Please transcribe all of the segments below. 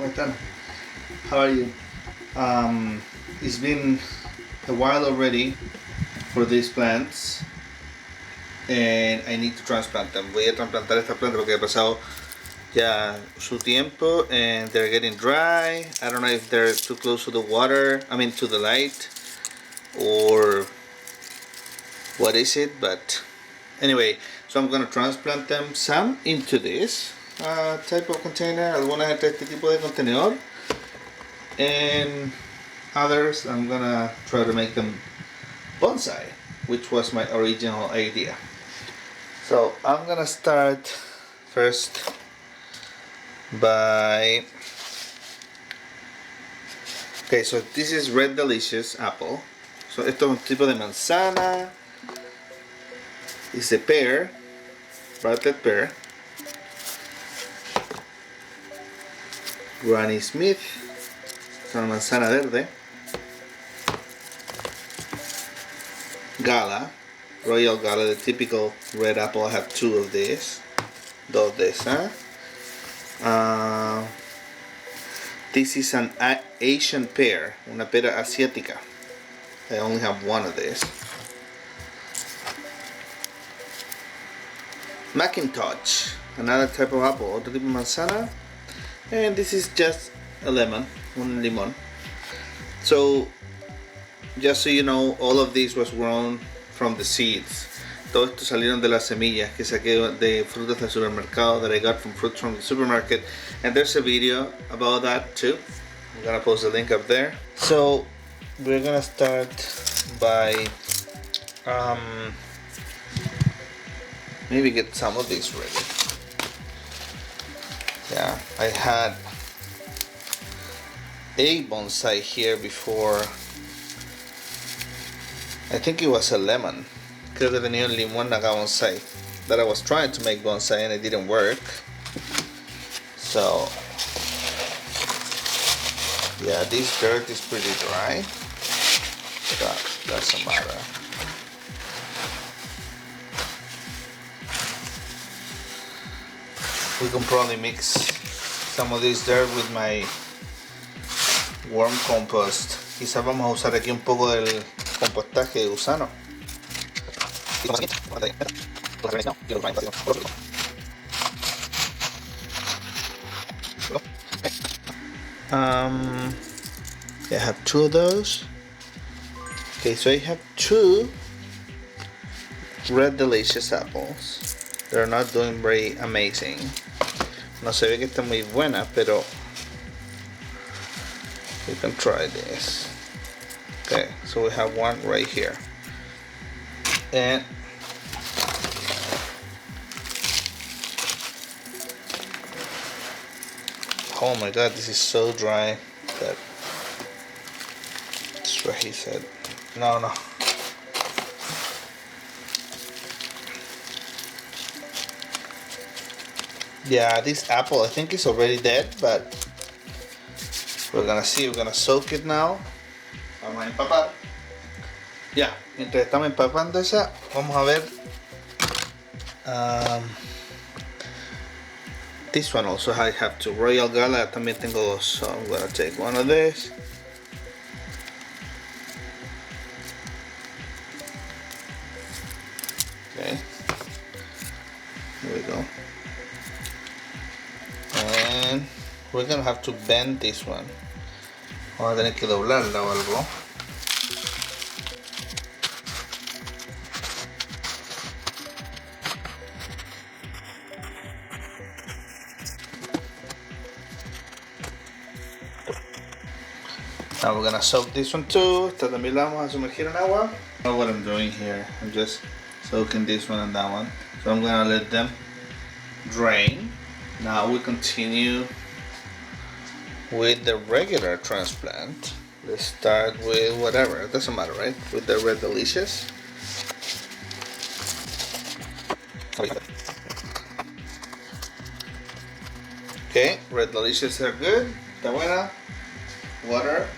¿Cómo están? How are you? It's been a while already for these plants and I need to transplant them. Voy a trasplantar esta planta porque ha pasado ya su tiempo and they're getting dry. I don't know if they're too close to the water, to the light, or what is it, but anyway, so I'm gonna transplant them, some into this type of container, algunas entre este tipo de contenedor, and others I'm gonna try to make them bonsai, which was my original idea. So I'm gonna start first by, okay, so this is Red Delicious apple. So esto es un tipo de manzana. It's a pear, sprouted pear. Granny Smith, es una manzana verde. Gala, Royal Gala, the typical red apple. I have two of these. Dos de esas. This is an Asian pear, una pera asiática. I only have one of these. Macintosh, another type of apple, otro tipo de manzana. And this is just a lemon, un limón. So, just so you know, all of this was grown from the seeds. Todo esto salieron de las semillas que saqué de frutas del supermercado, that I got from fruits from the supermarket. And there's a video about that too. I'm gonna post the link up there. So, we're gonna start by maybe get some of these ready. Yeah, I had a bonsai here before. I think it was a lemon. Creo que tenía un limón acá bonsai that I was trying to make bonsai and it didn't work. So yeah, this dirt is pretty dry, but that doesn't matter. We can probably mix some of this dirt with my worm compost. Quizás vamos a usar aquí un poco del compostaje de gusano. I have two of those. Okay, so I have two Red Delicious apples. They're not doing very amazing. No se ve que están muy buenas, pero we can try this. Okay, so we have one right here. And oh my god, this is so dry that that's what he said. No. Yeah, this apple I think is already dead, but we're gonna see. We're gonna soak it now. Vamos a empapar. Ya, mientras estamos empapando esa, vamos a ver. This one also I have two. Royal Gala también tengo dos, so I'm gonna take one of these. Okay, here we go. And we're gonna have to bend this one. Vamos a tener que doblarla o algo. Now we're gonna soak this one too. Esta también la vamos a sumergir en agua. I don't know what I'm doing here. I'm just soaking this one and that one. So I'm gonna let them drain. Now we continue with the regular transplant. Let's start with whatever, it doesn't matter, right? With the Red Delicious. Okay, Red Delicious are good. Está buena. Water.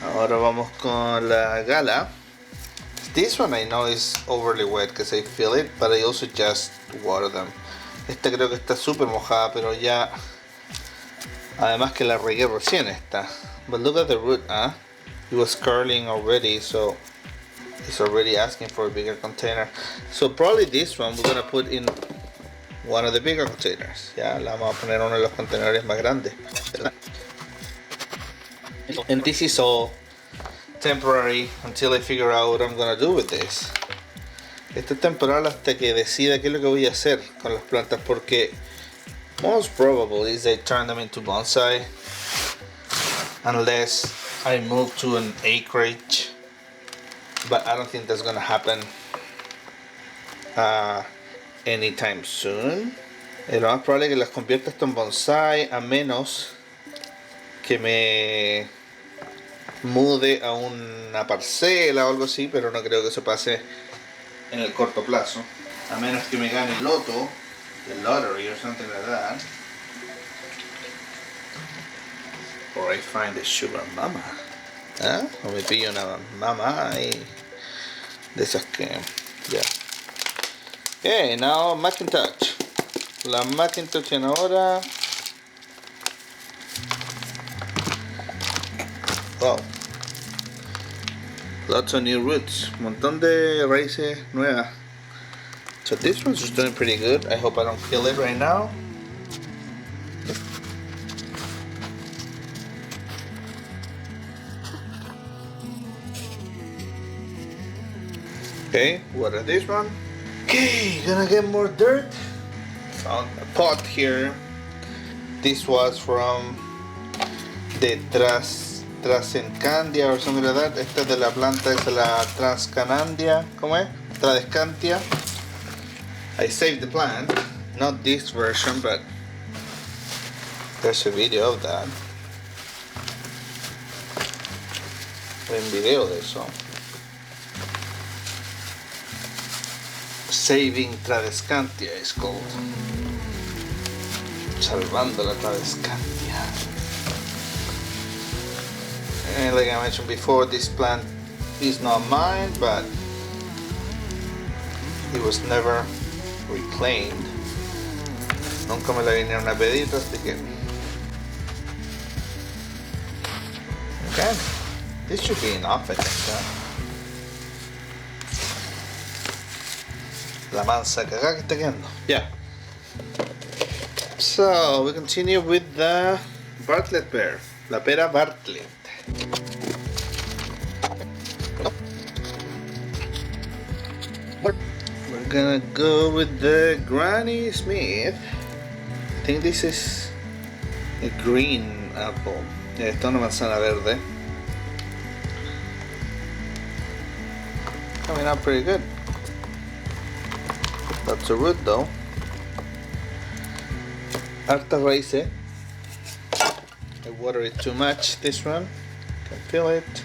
Ahora vamos con la Gala. This one I know is overly wet because I feel it, but I also just water them. Esta creo que está súper mojada, pero ya Además que la regué recién esta. But look at the root, huh? It was curling already, so it's already asking for a bigger container. So probably this one we're gonna put in one of the bigger containers. Ya, la vamos a poner en uno de los contenedores más grandes. And this is all temporary until I figure out what I'm gonna do with this. Esto es temporal hasta que decida qué es lo que voy a hacer con las plantas, porque most probably is I turn them into bonsai unless I move to an acreage, but I don't think that's gonna happen anytime soon. Lo más probable es que las convierta esto en bonsai, a menos que me mude a una parcela o algo así, pero no creo que eso pase en el corto plazo, a menos que me gane el loto, the lottery or something like that, or I find a sugar mama, o me pillo una mama ahí de esas que ya. Okay, now Macintosh. La Macintosh en ahora. Wow. Lots of new roots. Un montón de raíces nuevas. So this one's just doing pretty good. I hope I don't kill it right now. Okay, what is this one? Okay, gonna get more dirt. Found a pot here. This was from the Trasplante or something like that. Esta es de la planta, es la Transcanandia. ¿Cómo es? Tradescantia. I saved the plant. Not this version, but there's a video of that. Un video de eso. Saving Tradescantia is called. Salvando la Tradescantia. And like I mentioned before, this plant is not mine, but it was never reclaimed. Nunca me la vinieron a pedir, así que. Okay, this should be enough, I think. La mansa cagada que está quedando. Yeah. So we continue with the Bartlett pear. La pera Bartlett. We're gonna go with the Granny Smith. I think this is a green apple. Esta es una manzana verde. Coming out pretty good. That's a root though. Harta raíces. I water it too much. This one, can feel it.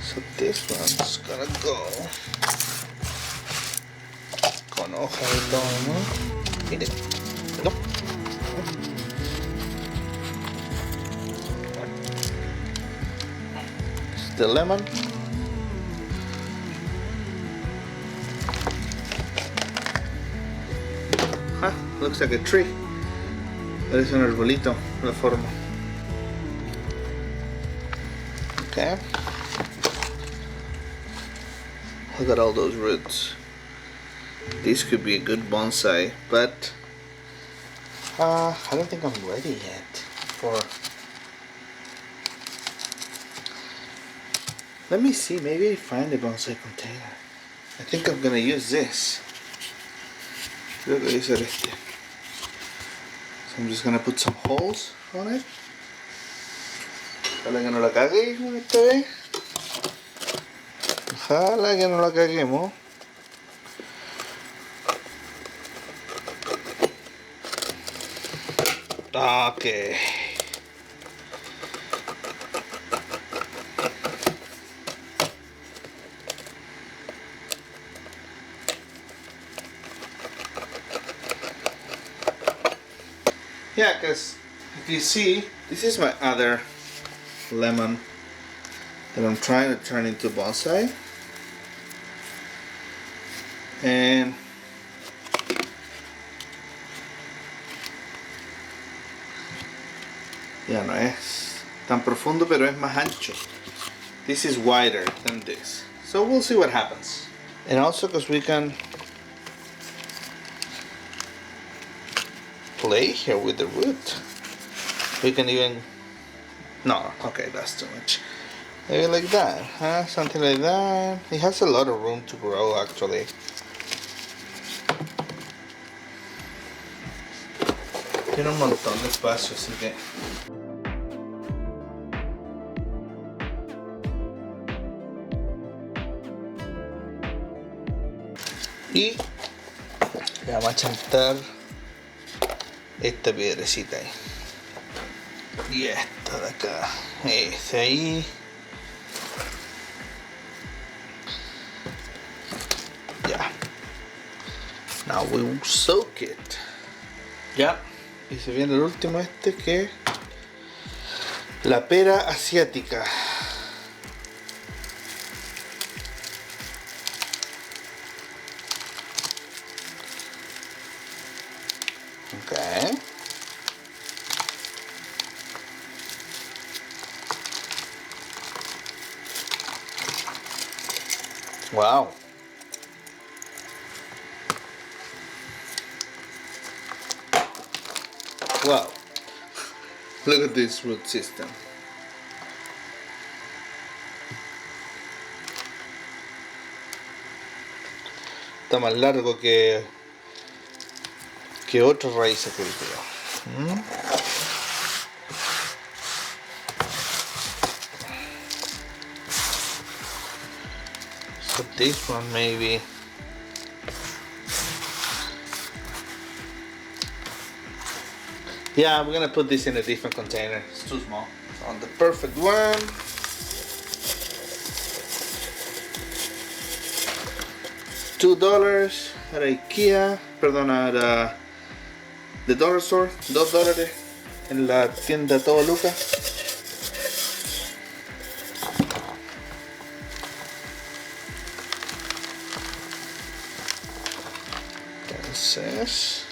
So this one's gonna go con hoja y todo, ¿no? Mire. No. The lemon. Looks like a tree. Parece un arbolito la forma. Okay. Look at all those roots. This could be a good bonsai, but I don't think I'm ready yet for. Let me see, maybe I find a bonsai container. I think I'm gonna use this. Creo que voy a usar este. So I'm just gonna put some holes on it. Ojalá que no la caguemos esta vez. Ojalá que no la caguemos. Okay. Yeah, because if you see, this is my other lemon that I'm trying to turn into bonsai. And Ya no es tan profundo, pero es más ancho. This is wider than this. So we'll see what happens. And also because we can play here with the root. We can even... No, okay, that's too much. Maybe like that, huh? Something like that. It has a lot of room to grow actually. Tiene un montón de espacio, así que... Y le vamos a chantar esta piedrecita ahí. Y esta de acá. Ese ahí. Ya. Now we will soak it. Ya. Y se viene el último que la pera asiática. Okay. Wow. Wow. Look at this root system. Está más largo que otras raíces que creo. So this one maybe. Yeah, we're gonna put this in a different container. It's too small. On the perfect one. $2 at IKEA. Perdón, at the dollar store. $2 en la tienda Todo Luca. Entonces,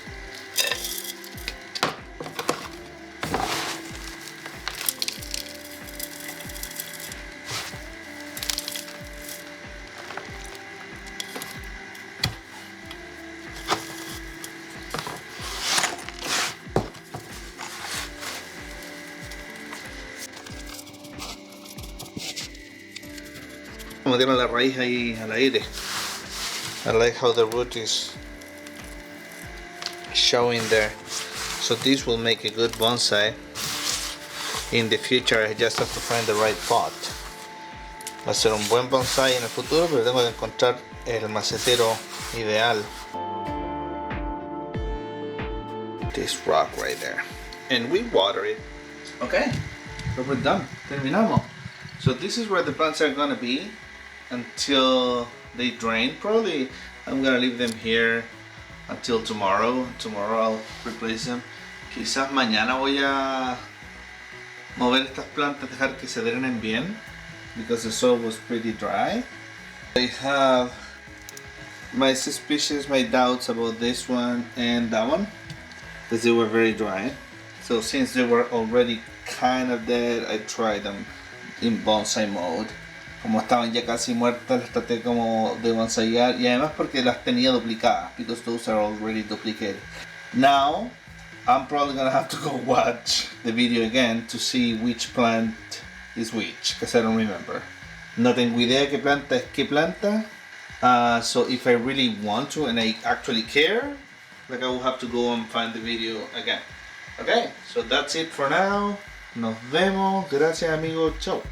metieron la raíz ahí al aire. I like how the root is showing there. So this will make a good bonsai. In the future I just have to find the right pot. Va a ser un buen bonsai en el futuro, pero tengo que encontrar el macetero ideal. This rock right there. And we water it. Okay, so we're done. Terminamos. So this is where the plants are gonna be until they drain. Probably I'm gonna leave them here until tomorrow. Tomorrow I'll replace them. Quizás mañana voy a mover estas plantas, dejar que se drenen bien, because the soil was pretty dry. I have my suspicions, my doubts about this one and that one, because they were very dry. So since they were already kind of dead, I tried them in bonsai mode. Como estaban ya casi muertas, las traté como de bonsaiar, y además porque las tenía duplicadas, because those are already duplicated. Now I'm probably gonna have to go watch the video again to see which plant is which, because I don't remember. No tengo idea qué planta es qué planta. So if I really want to and I actually care, like, I will have to go and find the video again. Okay, so that's it for now. Nos vemos. Gracias, amigos. Chao.